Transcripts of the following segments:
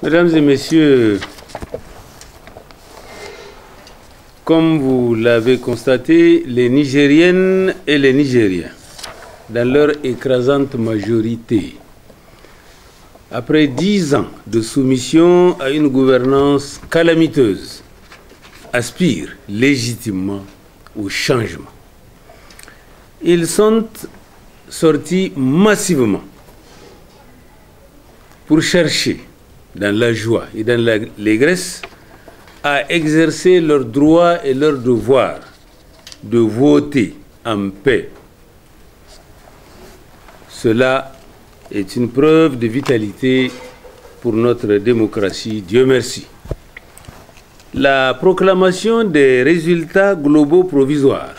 Mesdames et messieurs, comme vous l'avez constaté, les Nigériennes et les Nigériens, dans leur écrasante majorité, après 10 ans de soumission à une gouvernance calamiteuse, aspirent légitimement au changement. Ils sont sortis massivement pour chercher, dans la joie et dans l'allégresse, à exercer leurs droits et leurs devoirs de voter en paix. Cela est une preuve de vitalité pour notre démocratie, Dieu merci. La proclamation des résultats globaux provisoires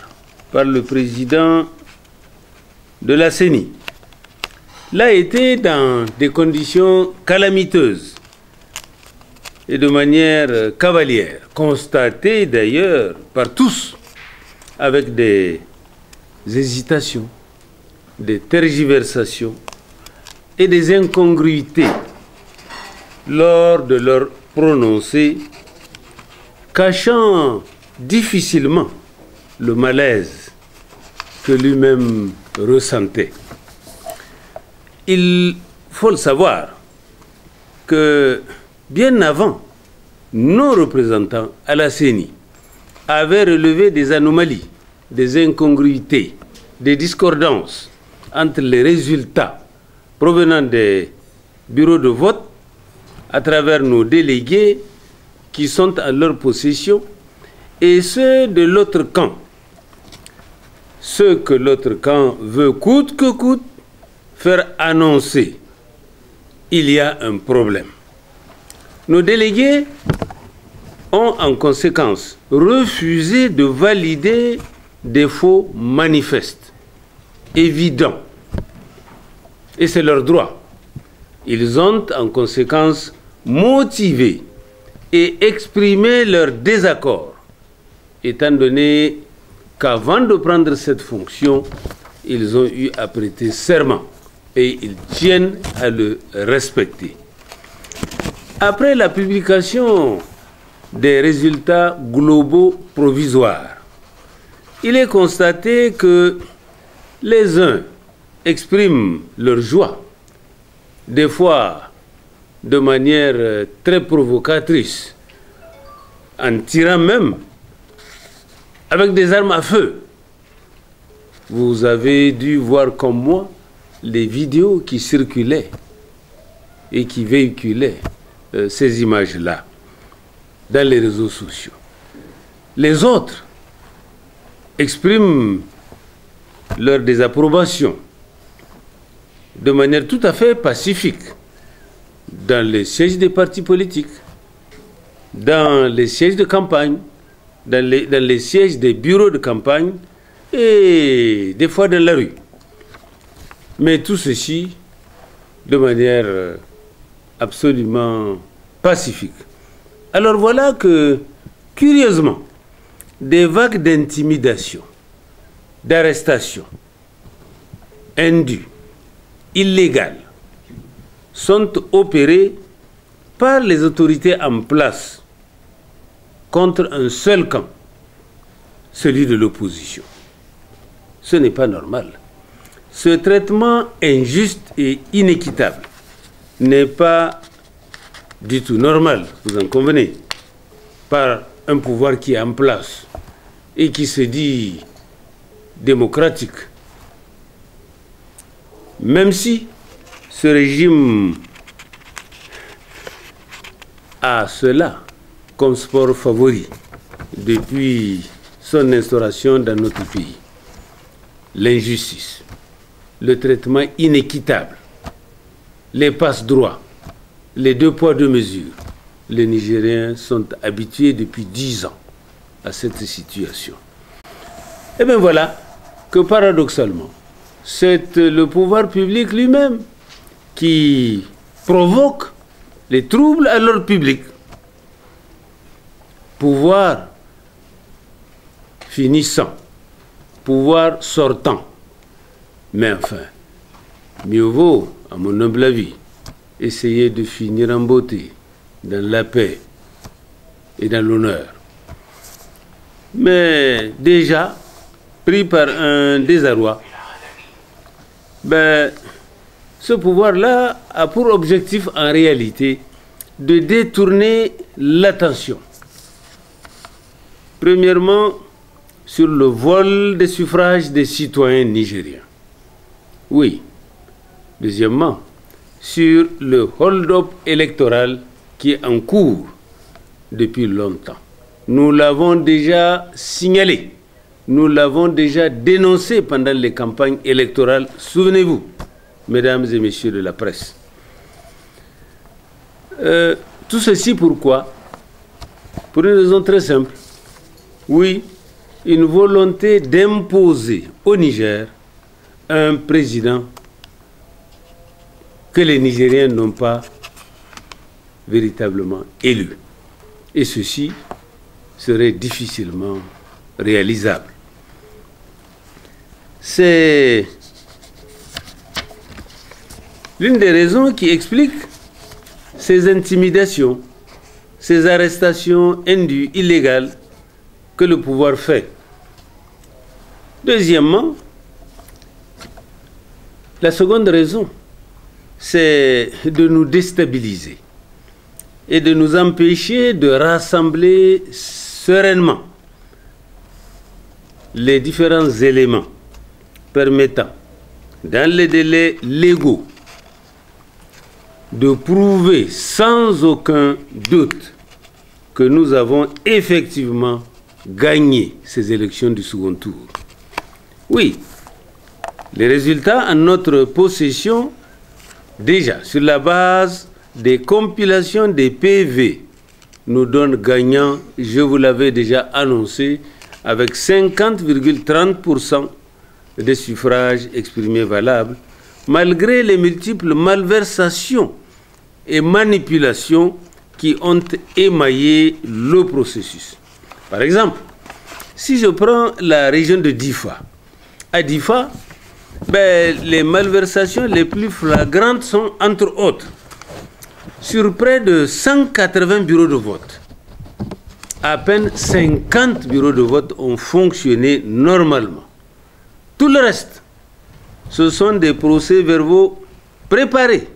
par le président de la CENI l'a été dans des conditions calamiteuses et de manière cavalière, constatée d'ailleurs par tous, avec des hésitations, des tergiversations et des incongruités lors de leur prononcé, cachant difficilement le malaise que lui-même ressentait. Il faut le savoir que bien avant, nos représentants à la CENI avaient relevé des anomalies, des incongruités, des discordances entre les résultats provenant des bureaux de vote à travers nos délégués qui sont en leur possession et ceux de l'autre camp. Ce que l'autre camp veut coûte que coûte faire annoncer, il y a un problème. Nos délégués ont en conséquence refusé de valider des faux manifestes évidents. Et c'est leur droit. Ils ont en conséquence motivé et exprimé leur désaccord, étant donné qu'avant de prendre cette fonction, ils ont eu à prêter serment et ils tiennent à le respecter. Après la publication des résultats globaux provisoires, il est constaté que les uns expriment leur joie, des fois de manière très provocatrice, en tirant même avec des armes à feu. Vous avez dû voir comme moi les vidéos qui circulaient et qui véhiculaient ces images-là dans les réseaux sociaux. Les autres expriment leur désapprobation de manière tout à fait pacifique dans les sièges des partis politiques, dans les sièges de campagne, dans les sièges des bureaux de campagne et des fois dans la rue. Mais tout ceci de manière absolument pacifique. Alors voilà que, curieusement, des vagues d'intimidation, d'arrestation, indues, illégales, sont opérées par les autorités en place contre un seul camp, celui de l'opposition. Ce n'est pas normal. Ce traitement injuste et inéquitable n'est pas du tout normal, vous en convenez, par un pouvoir qui est en place et qui se dit démocratique. Même si ce régime a cela comme sport favori depuis son instauration dans notre pays. L'injustice, le traitement inéquitable, les passe-droits, les deux poids, deux mesures. Les Nigériens sont habitués depuis 10 ans à cette situation. Et bien voilà que paradoxalement, c'est le pouvoir public lui-même qui provoque les troubles à l'ordre public. Pouvoir finissant, pouvoir sortant. Mais enfin, mieux vaut, à mon humble avis, essayer de finir en beauté dans la paix et dans l'honneur. Mais déjà, pris par un désarroi, ce pouvoir-là a pour objectif en réalité de détourner l'attention. Premièrement, sur le vol des suffrages des citoyens nigériens. Oui. Deuxièmement, sur le hold-up électoral qui est en cours depuis longtemps. Nous l'avons déjà signalé, nous l'avons déjà dénoncé pendant les campagnes électorales. Souvenez-vous, mesdames et messieurs de la presse. Tout ceci pourquoi? Pour une raison très simple. Oui, une volonté d'imposer au Niger un président que les Nigériens n'ont pas véritablement élu. Et ceci serait difficilement réalisable. C'est l'une des raisons qui explique ces intimidations, ces arrestations indues, illégales, que le pouvoir fait. Deuxièmement, la seconde raison, c'est de nous déstabiliser et de nous empêcher de rassembler sereinement les différents éléments permettant, dans les délais légaux, de prouver sans aucun doute que nous avons effectivement gagné ces élections du second tour. Oui, les résultats en notre possession, déjà sur la base des compilations des PV, nous donnent gagnant, je vous l'avais déjà annoncé, avec 50,30% des suffrages exprimés valables, malgré les multiples malversations et manipulations qui ont émaillé le processus. Par exemple, si je prends la région de Difa, à Difa, les malversations les plus flagrantes sont, entre autres, sur près de 180 bureaux de vote. À peine 50 bureaux de vote ont fonctionné normalement. Tout le reste, ce sont des procès-verbaux préparés,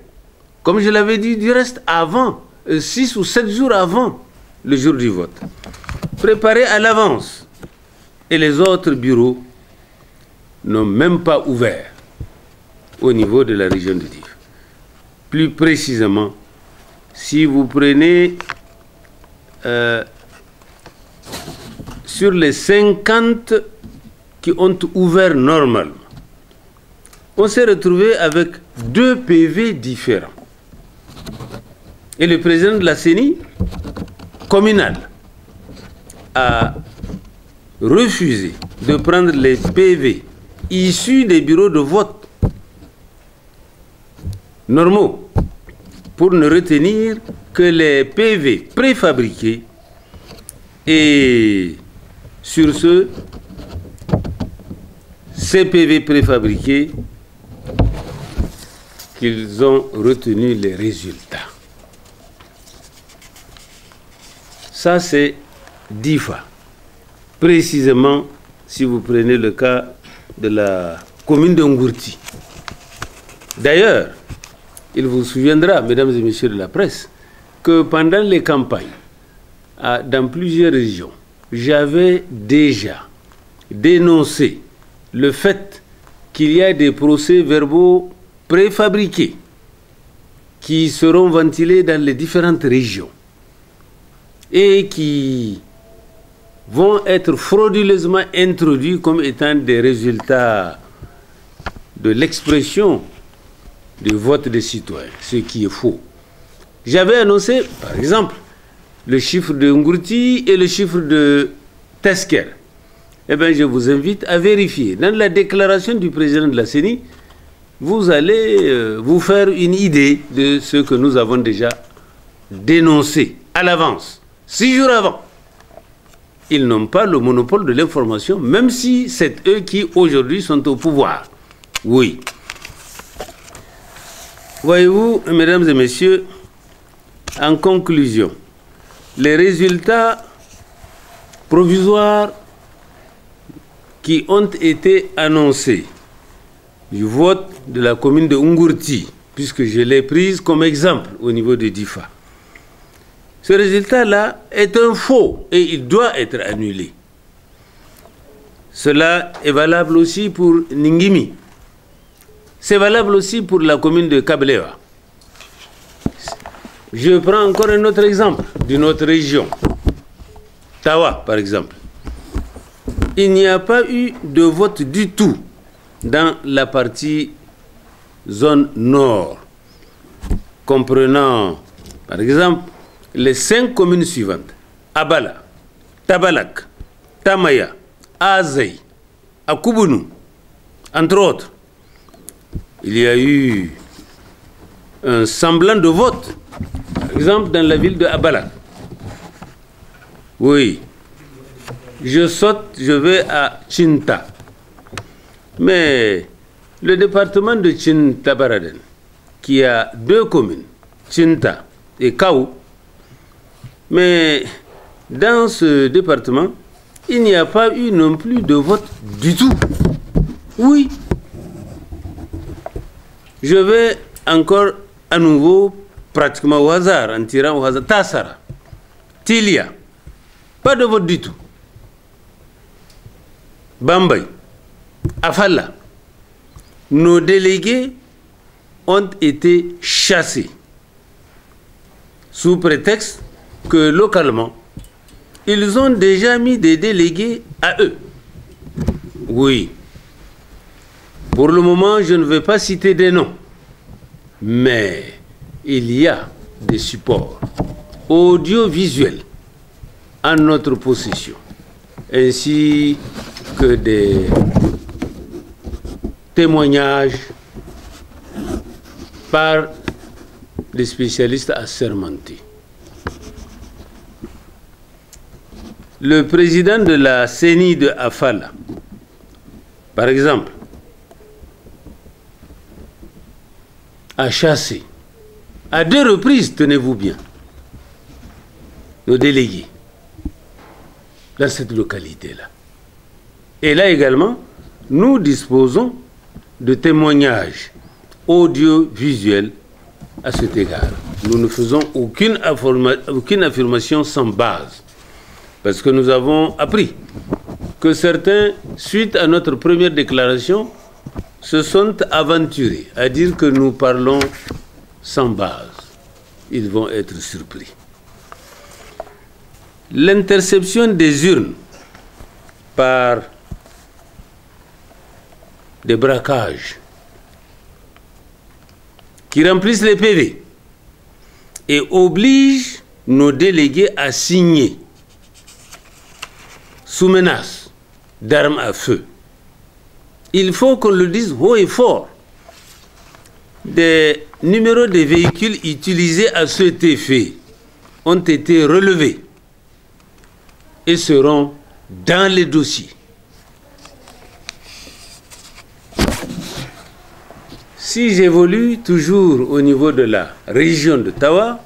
comme je l'avais dit du reste avant, 6 ou 7 jours avant le jour du vote, préparés à l'avance. Et les autres bureaux n'ont même pas ouvert au niveau de la région de Difa. Plus précisément, si vous prenez sur les 50 qui ont ouvert normalement, on s'est retrouvé avec 2 PV différents. Et le président de la CENI communale a refusé de prendre les PV issus des bureaux de vote normaux pour ne retenir que les PV préfabriqués. Et sur ces PV préfabriqués, qu'ils ont retenu les résultats. Ça, c'est Difa. Précisément, si vous prenez le cas de la commune de Ngourti. D'ailleurs, il vous souviendra, mesdames et messieurs de la presse, que pendant les campagnes, dans plusieurs régions, j'avais déjà dénoncé le fait qu'il y a des procès-verbaux préfabriqués qui seront ventilés dans les différentes régions et qui vont être frauduleusement introduits comme étant des résultats de l'expression du vote des citoyens, ce qui est faux. J'avais annoncé, par exemple, le chiffre de Ngourti et le chiffre de Tesker. Eh bien, je vous invite à vérifier. Dans la déclaration du président de la CENI, vous allez vous faire une idée de ce que nous avons déjà dénoncé à l'avance, 6 jours avant. Ils n'ont pas le monopole de l'information, même si c'est eux qui aujourd'hui sont au pouvoir. Oui. Voyez-vous, mesdames et messieurs, En conclusion, les résultats provisoires qui ont été annoncés du vote de la commune de Ngourti, puisque je l'ai prise comme exemple au niveau de Difa. Ce résultat-là est un faux et il doit être annulé. Cela est valable aussi pour Ningimi. C'est valable aussi pour la commune de Kabelewa. Je prends encore un autre exemple d'une autre région. Tawa, par exemple. Il n'y a pas eu de vote du tout dans la partie zone nord, comprenant, par exemple, les 5 communes suivantes. Abala, Tabalak, Tamaya, Azay, Akubunu, entre autres. Il y a eu un semblant de vote, par exemple dans la ville de Abalak. Oui, je saute, je vais à Chinta. Mais le département de Chintabaraden, qui a 2 communes, Chinta et Kaou, mais dans ce département, il n'y a pas eu non plus de vote du tout. Oui. Je vais encore à nouveau, pratiquement au hasard, en tirant au hasard, Tassara, Tilia, pas de vote du tout. Bambay, Afala, nos délégués ont été chassés sous prétexte que localement, ils ont déjà mis des délégués à eux. Oui. Pour le moment, je ne vais pas citer des noms, mais il y a des supports audiovisuels en notre possession, ainsi que des témoignages par des spécialistes assermentés. Le président de la CENI de Afala, par exemple, a chassé à 2 reprises, tenez-vous bien, nos délégués dans cette localité-là. Et là également, nous disposons de témoignages audiovisuels à cet égard. Nous ne faisons aucune affirmation sans base, parce que nous avons appris que certains, suite à notre première déclaration, se sont aventurés à dire que nous parlons sans base. Ils vont être surpris. L'interception des urnes par des braquages qui remplissent les PV et obligent nos délégués à signer sous menace d'armes à feu. Il faut qu'on le dise haut et fort. Des numéros de véhicules utilisés à cet effet ont été relevés et seront dans les dossiers. Si j'évolue toujours au niveau de la région de Tawa,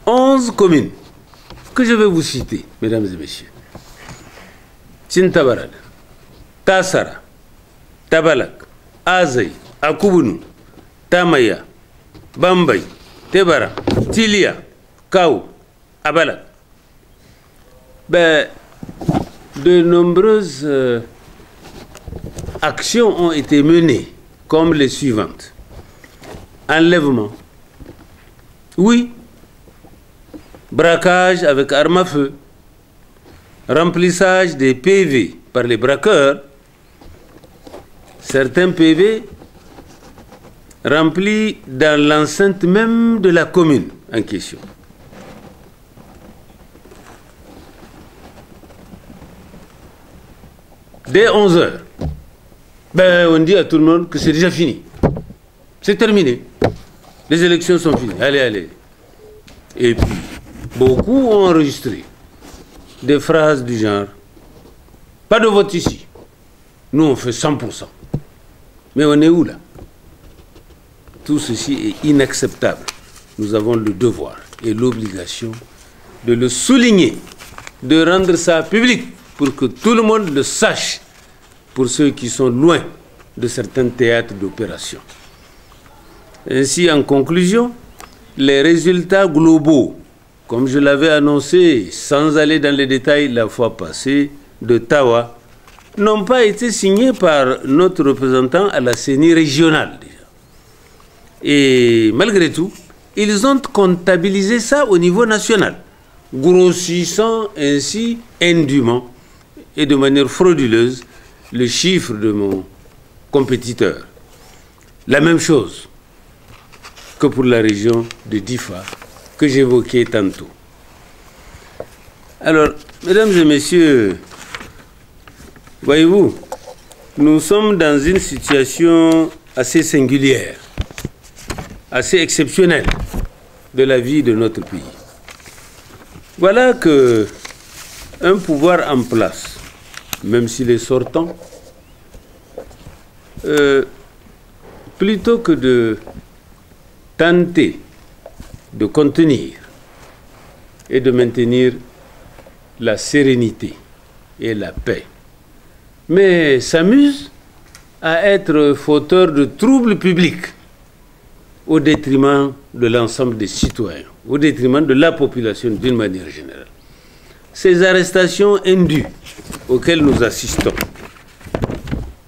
11 communes que je vais vous citer, mesdames et messieurs. Chintabarad, Tassara, Tabalak, Azay, Akubunu, Tamaya, Bambay, Tebara, Tilia, Kaou, Abalak. Ben, de nombreuses actions ont été menées, comme les suivantes. Enlèvement. Oui. Braquage avec arme à feu. Remplissage des PV par les braqueurs. Certains PV remplis dans l'enceinte même de la commune en question. Dès 11 heures, ben, on dit à tout le monde que c'est déjà fini. C'est terminé. Les élections sont finies. Allez, allez. Et puis, beaucoup ont enregistré des phrases du genre « Pas de vote ici. Nous, on fait 100%. » Mais on est où là? Tout ceci est inacceptable. nous avons le devoir et l'obligation de le souligner, de rendre ça public pour que tout le monde le sache, pour ceux qui sont loin de certains théâtres d'opération. Ainsi, en conclusion, les résultats globaux, comme je l'avais annoncé sans aller dans les détails la fois passée, de Tawa, n'ont pas été signés par notre représentant à la CENI régionale déjà. Et malgré tout, ils ont comptabilisé ça au niveau national, grossissant ainsi indûment et de manière frauduleuse le chiffre de mon compétiteur. La même chose que pour la région de Difa que j'évoquais tantôt. Alors, mesdames et messieurs, voyez-vous, nous sommes dans une situation assez singulière, assez exceptionnelle de la vie de notre pays. Voilà que un pouvoir en place, même s'il est sortant, plutôt que de tenter de contenir et de maintenir la sérénité et la paix, mais s'amuse à être fauteur de troubles publics au détriment de l'ensemble des citoyens, au détriment de la population d'une manière générale. Ces arrestations indues auxquelles nous assistons,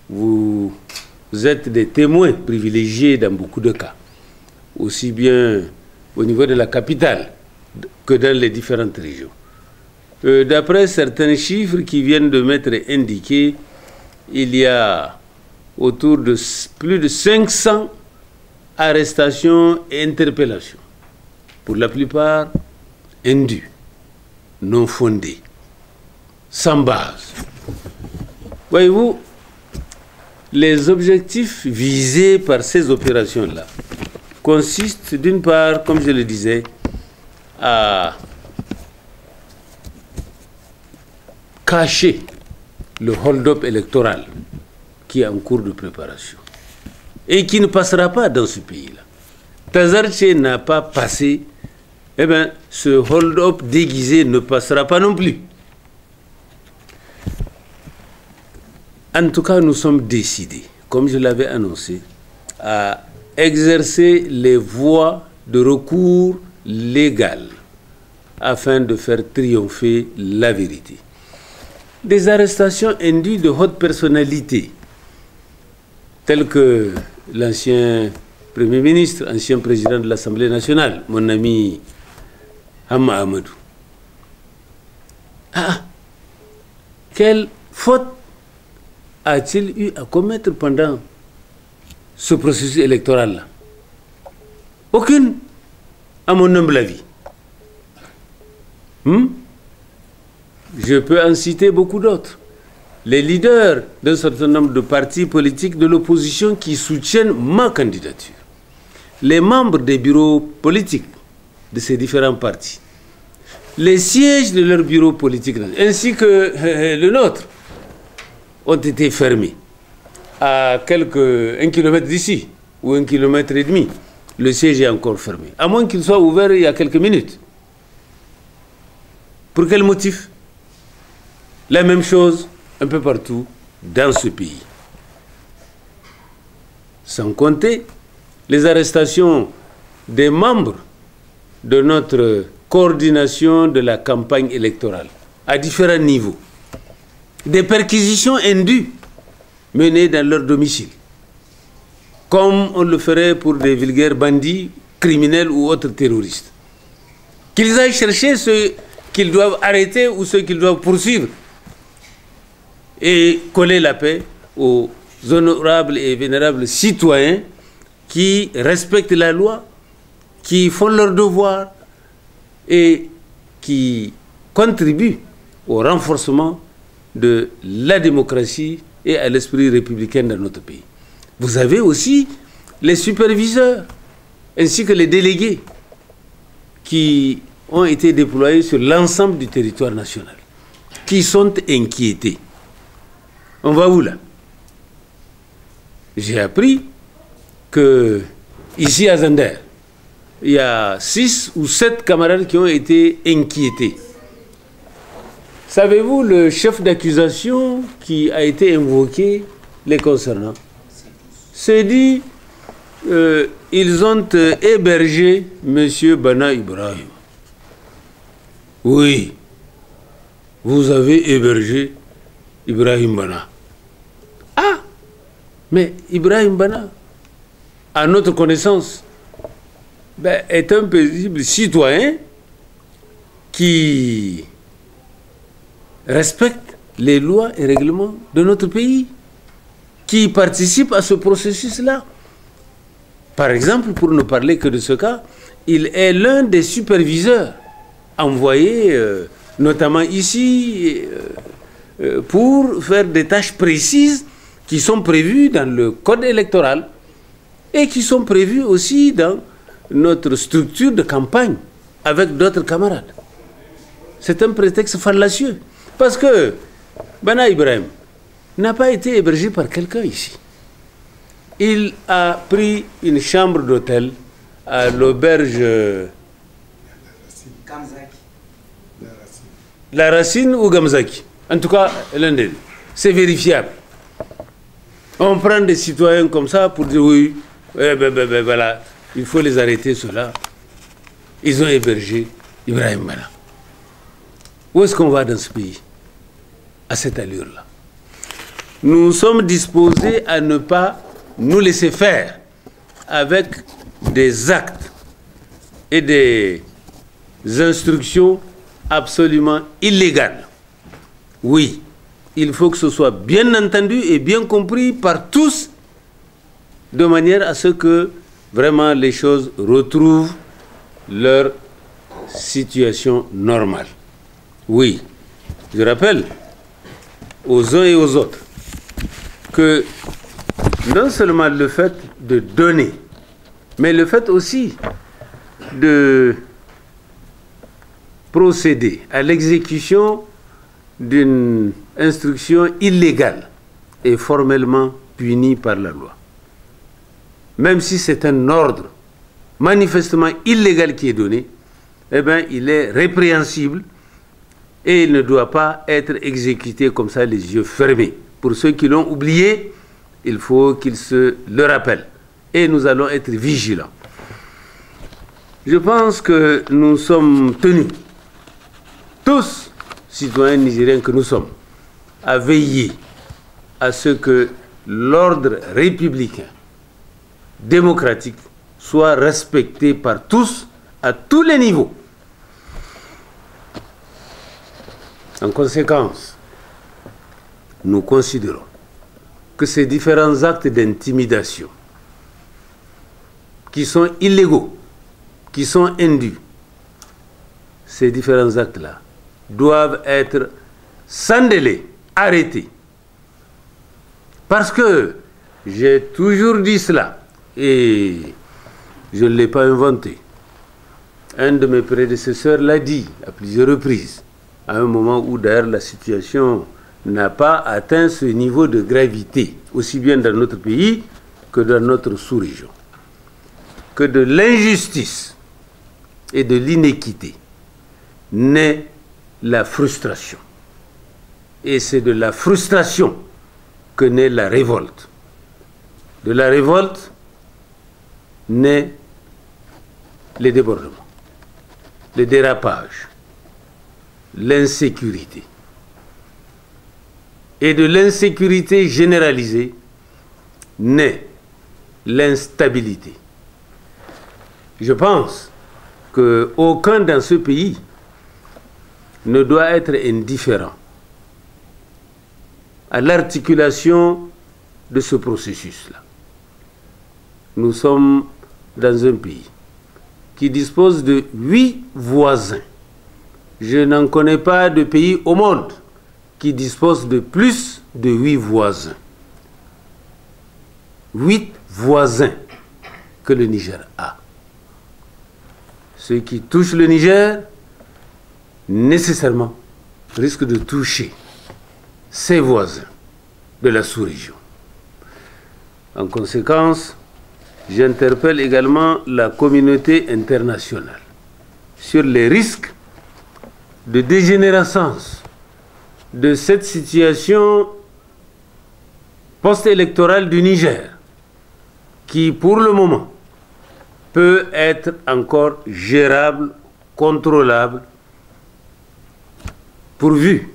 vous êtes des témoins privilégiés dans beaucoup de cas, aussi bien au niveau de la capitale que dans les différentes régions. D'après certains chiffres qui viennent de m'être indiqués, il y a autour de plus de 500 arrestations et interpellations, pour la plupart indues, non fondées, sans base. Voyez-vous, les objectifs visés par ces opérations-là consistent d'une part, comme je le disais, à cacher le hold-up électoral qui est en cours de préparation et qui ne passera pas dans ce pays-là. Tazarche n'a pas passé, eh bien, ce hold-up déguisé ne passera pas non plus. En tout cas, nous sommes décidés, comme je l'avais annoncé, à exercer les voies de recours légales afin de faire triompher la vérité. Des arrestations indues de haute personnalité, tels que l'ancien Premier ministre, ancien président de l'Assemblée nationale, mon ami Hamma Amadou. Ah, quelle faute a-t-il eu à commettre pendant ce processus électoral-là? Aucune, à mon humble avis. Je peux en citer beaucoup d'autres. Les leaders d'un certain nombre de partis politiques de l'opposition qui soutiennent ma candidature, les membres des bureaux politiques de ces différents partis, les sièges de leurs bureaux politiques, ainsi que le nôtre, ont été fermés à un kilomètre d'ici, ou 1,5 kilomètre. Le siège est encore fermé, à moins qu'il soit ouvert il y a quelques minutes. Pour quel motif? La même chose un peu partout dans ce pays. Sans compter les arrestations des membres de notre coordination de la campagne électorale à différents niveaux. Des perquisitions indues menées dans leur domicile, comme on le ferait pour des vulgaires bandits, criminels ou autres terroristes. Qu'ils aillent chercher ceux qu'ils doivent arrêter ou ceux qu'ils doivent poursuivre et coller la paix aux honorables et vénérables citoyens qui respectent la loi, qui font leur devoir et qui contribuent au renforcement de la démocratie et à l'esprit républicain dans notre pays. Vous avez aussi les superviseurs ainsi que les délégués qui ont été déployés sur l'ensemble du territoire national, qui sont inquiétés. On va où là? J'ai appris que ici à Zander, il y a 6 ou 7 camarades qui ont été inquiétés. Savez-vous le chef d'accusation qui a été invoqué les concernant? C'est dit, ils ont hébergé M. Bana Ibrahim. Oui, vous avez hébergé Ibrahim Bana. Ah, mais Ibrahim Bana, à notre connaissance, est un paisible citoyen qui respecte les lois et règlements de notre pays, qui participe à ce processus-là. Par exemple, pour ne parler que de ce cas, il est l'un des superviseurs envoyés, notamment ici, pour faire des tâches précises qui sont prévues dans le code électoral et qui sont prévues aussi dans notre structure de campagne avec d'autres camarades. C'est un prétexte fallacieux. Parce que Bana Ibrahim n'a pas été hébergé par quelqu'un ici. Il a pris une chambre d'hôtel à l'auberge La Racine ou Gamzaki. En tout cas, l'un des deux. C'est vérifiable. On prend des citoyens comme ça pour dire oui, voilà, il faut les arrêter, ceux-là. Ils ont hébergé Ibrahim Bana. Où est-ce qu'on va dans ce pays à cette allure-là? Nous sommes disposés à ne pas nous laisser faire avec des actes et des instructions absolument illégales. Oui, il faut que ce soit bien entendu et bien compris par tous, de manière à ce que vraiment les choses retrouvent leur situation normale. Oui, je rappelle aux uns et aux autres que non seulement le fait de donner, mais le fait aussi de procéder à l'exécution d'une instruction illégale est formellement puni par la loi. Même si c'est un ordre manifestement illégal qui est donné, eh bien, il est répréhensible et il ne doit pas être exécuté comme ça, les yeux fermés. Pour ceux qui l'ont oublié, il faut qu'ils se le rappellent. Et nous allons être vigilants. Je pense que nous sommes tenus, tous citoyens nigériens que nous sommes, à veiller à ce que l'ordre républicain, démocratique, soit respecté par tous, à tous les niveaux. En conséquence, nous considérons que ces différents actes d'intimidation qui sont illégaux, qui sont indus, ces différents actes-là doivent être sans délai arrêtés. Parce que j'ai toujours dit cela et je ne l'ai pas inventé. Un de mes prédécesseurs l'a dit à plusieurs reprises, à un moment où d'ailleurs la situation n'a pas atteint ce niveau de gravité, aussi bien dans notre pays que dans notre sous-région, que de l'injustice et de l'inéquité naît la frustration. Et c'est de la frustration que naît la révolte. De la révolte naît les débordements, les dérapages, l'insécurité. Et de l'insécurité généralisée naît l'instabilité. Je pense qu'aucun dans ce pays ne doit être indifférent à l'articulation de ce processus-là. Nous sommes dans un pays qui dispose de 8 voisins. Je n'en connais pas de pays au monde qui dispose de plus de 8 voisins. 8 voisins que le Niger a. Ce qui touche le Niger, nécessairement, risque de toucher ses voisins de la sous-région. En conséquence, j'interpelle également la communauté internationale sur les risques de dégénérescence de cette situation post-électorale du Niger, qui pour le moment peut être encore gérable, contrôlable, pourvu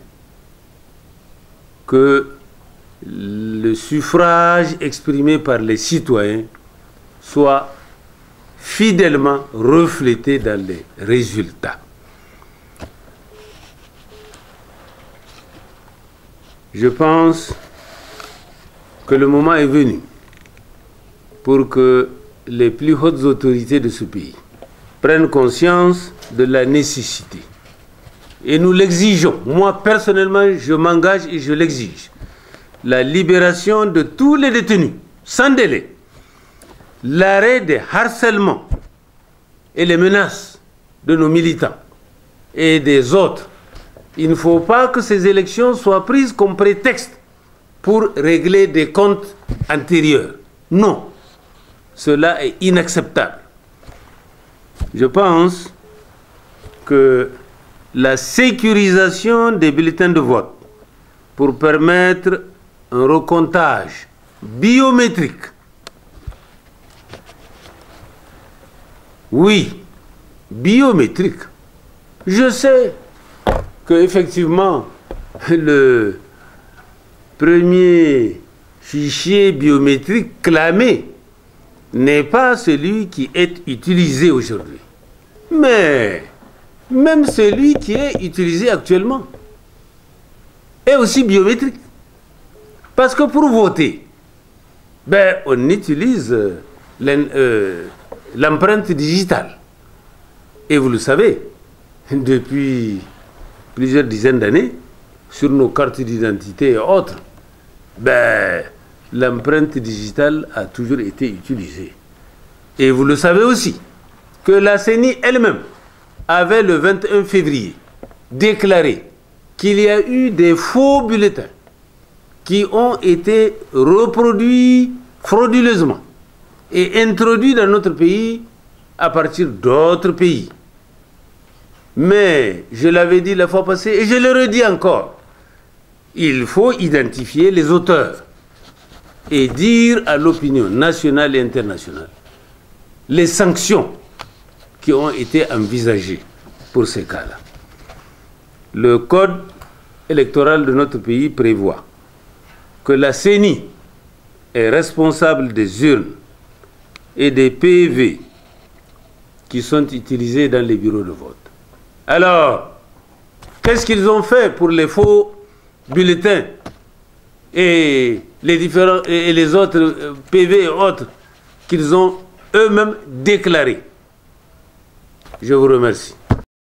que le suffrage exprimé par les citoyens soit fidèlement reflété dans les résultats. Je pense que le moment est venu pour que les plus hautes autorités de ce pays prennent conscience de la nécessité. Et nous l'exigeons. Moi, personnellement, je m'engage et je l'exige. La libération de tous les détenus, sans délai. L'arrêt des harcèlements et les menaces de nos militants et des autres. Il ne faut pas que ces élections soient prises comme prétexte pour régler des comptes antérieurs. Non, cela est inacceptable. Je pense que la sécurisation des bulletins de vote pour permettre un recomptage biométrique, oui, biométrique. Je sais qu'effectivement, le premier fichier biométrique clamé n'est pas celui qui est utilisé aujourd'hui. Mais même celui qui est utilisé actuellement est aussi biométrique. Parce que pour voter, ben, on utilise l'empreinte digitale. Et vous le savez, depuis plusieurs dizaines d'années, sur nos cartes d'identité et autres, ben, l'empreinte digitale a toujours été utilisée. Et vous le savez aussi, que la CENI elle-même avait le 21 février déclaré qu'il y a eu des faux bulletins qui ont été reproduits frauduleusement et introduits dans notre pays à partir d'autres pays. Mais je l'avais dit la fois passée et je le redis encore, il faut identifier les auteurs et dire à l'opinion nationale et internationale les sanctions qui ont été envisagées pour ces cas-là. Le code électoral de notre pays prévoit que la CENI est responsable des urnes et des PV qui sont utilisés dans les bureaux de vote. Alors, qu'est-ce qu'ils ont fait pour les faux bulletins et les autres PV et autres qu'ils ont eux-mêmes déclarés? Je vous remercie.